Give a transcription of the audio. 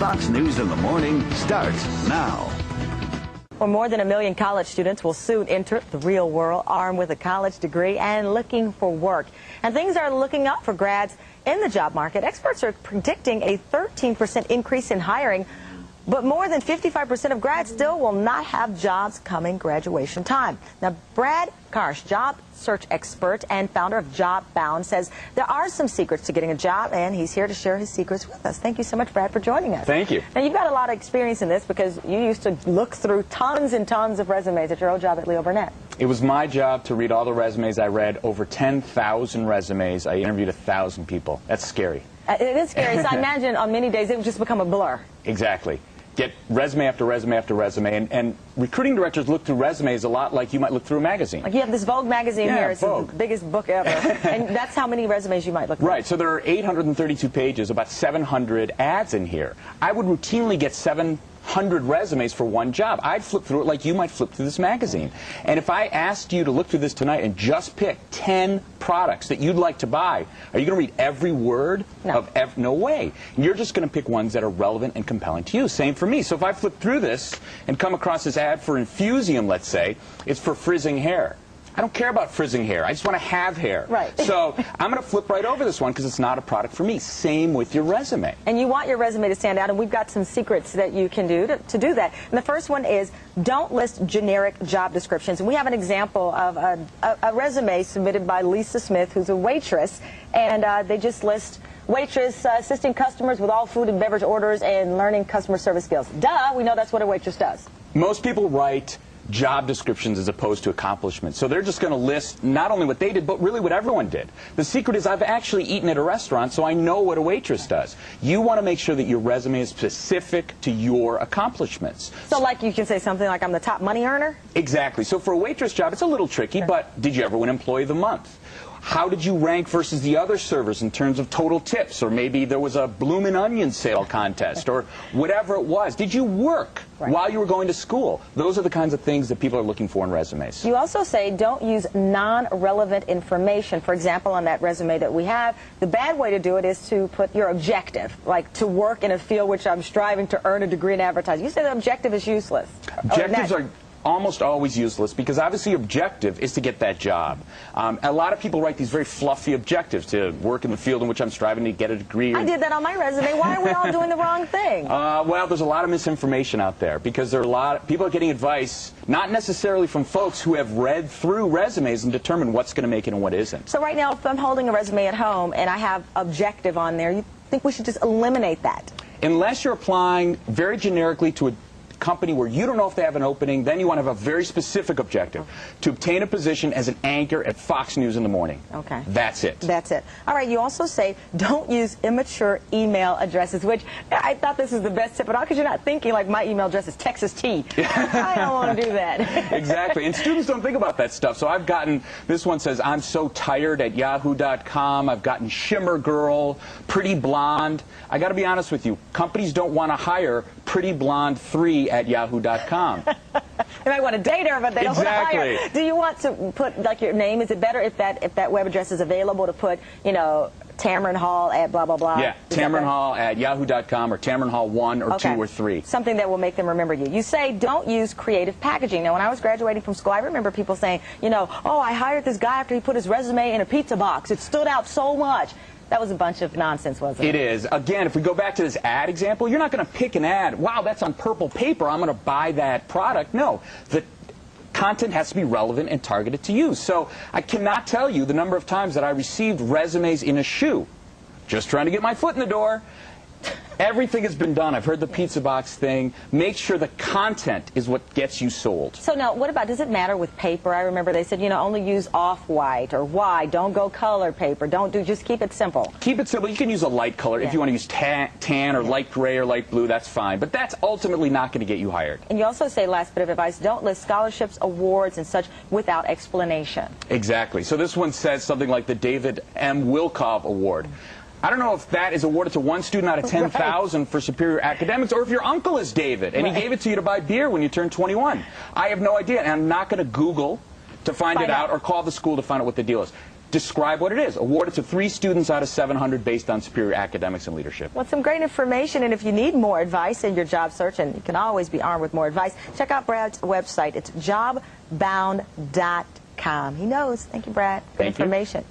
Fox News in the Morning starts now. Well, more than 1 million college students will soon enter the real world armed with a college degree and looking for work. And things are looking up for grads in the job market. Experts are predicting a 13% increase in hiring, but more than 55% of grads still will not have jobs coming graduation time. Now, Brad Karsh, job search expert and founder of JobBound, says there are some secrets to getting a job, and he's here to share his secrets with us. Thank you so much, Brad, for joining us. Thank you. Now, you've got a lot of experience in this because you used to look through tons and tons of resumes at your old job at Leo Burnett. It was my job to read all the resumes. I read over 10,000 resumes. I interviewed 1,000 people. That's scary. It is scary. So I imagine on many days it would just become a blur. Exactly. Get resume after resume after resume, and recruiting directors look through resumes a lot like you might look through a magazine. Like you have this Vogue magazine here. It's Vogue. the biggest book ever. And that's how many resumes you might look through. Right, so there are 832 pages, about 700 ads in here. I would routinely get 700 resumes for one job. I'd flip through it like you might flip through this magazine. And if I asked you to look through this tonight and just pick 10 products that you'd like to buy, are you going to read every word? No. No way. You're just going to pick ones that are relevant and compelling to you. Same for me. So if I flip through this and come across this ad for Infusium, let's say, it's for frizzing hair. I don't care about frizzing hair. I just want to have hair. Right. So I'm going to flip right over this one because it's not a product for me. Same with your resume. And you want your resume to stand out, and we've got some secrets that you can do to do that. And the first one is don't list generic job descriptions. And we have an example of a resume submitted by Lisa Smith, who's a waitress, and they just list waitress assisting customers with all food and beverage orders and learning customer service skills. Duh, we know that's what a waitress does. Most people write job descriptions as opposed to accomplishments. So they're just going to list not only what they did, but really what everyone did. The secret is I've actually eaten at a restaurant, so I know what a waitress does. You want to make sure that your resume is specific to your accomplishments. So like you can say something like, I'm the top money earner? Exactly. So for a waitress job, it's a little tricky, but did you ever win Employee of the Month? How did you rank versus the other servers in terms of total tips? Or maybe there was a bloomin' onion sale contest or whatever it was. Did you work while you were going to school? Those are the kinds of things that people are looking for in resumes. You also say don't use non-relevant information. For example, on that resume that we have, the bad way to do it is to put your objective, like to work in a field which I'm striving to earn a degree in advertising. You say the objective is useless. Objectives are almost always useless because obviously your objective is to get that job. A lot of people write these very fluffy objectives to work in the field in which I'm striving to get a degree. I did that on my resume. Why are we all doing the wrong thing? Well, there's a lot of misinformation out there because there are a lot of people are getting advice not necessarily from folks who have read through resumes and determined what's going to make it and what isn't. So right now, if I'm holding a resume at home and I have objective on there, you think we should just eliminate that? Unless you're applying very generically to a company where you don't know if they have an opening, then you want to have a very specific objective to obtain a position as an anchor at Fox News in the morning. Okay. That's it. That's it. All right, you also say don't use immature email addresses, which I thought this is the best tip at all because you're not thinking like my email address is Texas T. I don't want to do that. Exactly. And students don't think about that stuff. So I've gotten, this one says, I'm so tired at yahoo.com. I've gotten Shimmer Girl, Pretty Blonde. I got to be honest with you. Companies don't want to hire Pretty Blonde 3 at yahoo.com. They might want to date her, but they don't want to hire. Do you want to put like your name? Is it better if that web address is available to put, you know, Tamron Hall at blah, blah, blah? Yeah, Tamron Hall at yahoo.com or Tamron Hall 1 or 2 or 3. Something that will make them remember you. You say don't use creative packaging. Now, when I was graduating from school, I remember people saying, you know, oh, I hired this guy after he put his resume in a pizza box. It stood out so much. That was a bunch of nonsense, wasn't it? It is. Again, if we go back to this ad example, you're not going to pick an ad, wow, that's on purple paper, I'm going to buy that product. No. The content has to be relevant and targeted to you. So I cannot tell you the number of times that I received resumes in a shoe. Just trying to get my foot in the door. Everything has been done. I've heard the pizza box thing. Make sure the content is what gets you sold. So now, what about, does it matter with paper? I remember they said, you know, only use off-white or white. Don't go color paper. Just keep it simple. Keep it simple. You can use a light color. If you want to use tan or light gray or light blue, that's fine. But that's ultimately not going to get you hired. And you also say, last bit of advice, don't list scholarships, awards, and such without explanation. Exactly. So this one says something like the David M. Wilkov Award. I don't know if that is awarded to one student out of 10,000 for superior academics, or if your uncle is David, and he gave it to you to buy beer when you turned 21. I have no idea, and I'm not going to Google to find it out or call the school to find out what the deal is. describe what it is. Awarded to 3 students out of 700 based on superior academics and leadership. Well, some great information, and if you need more advice in your job search, and you can always be armed with more advice, check out Brad's website. It's JobBound.com. He knows. Thank you, Brad. Good information.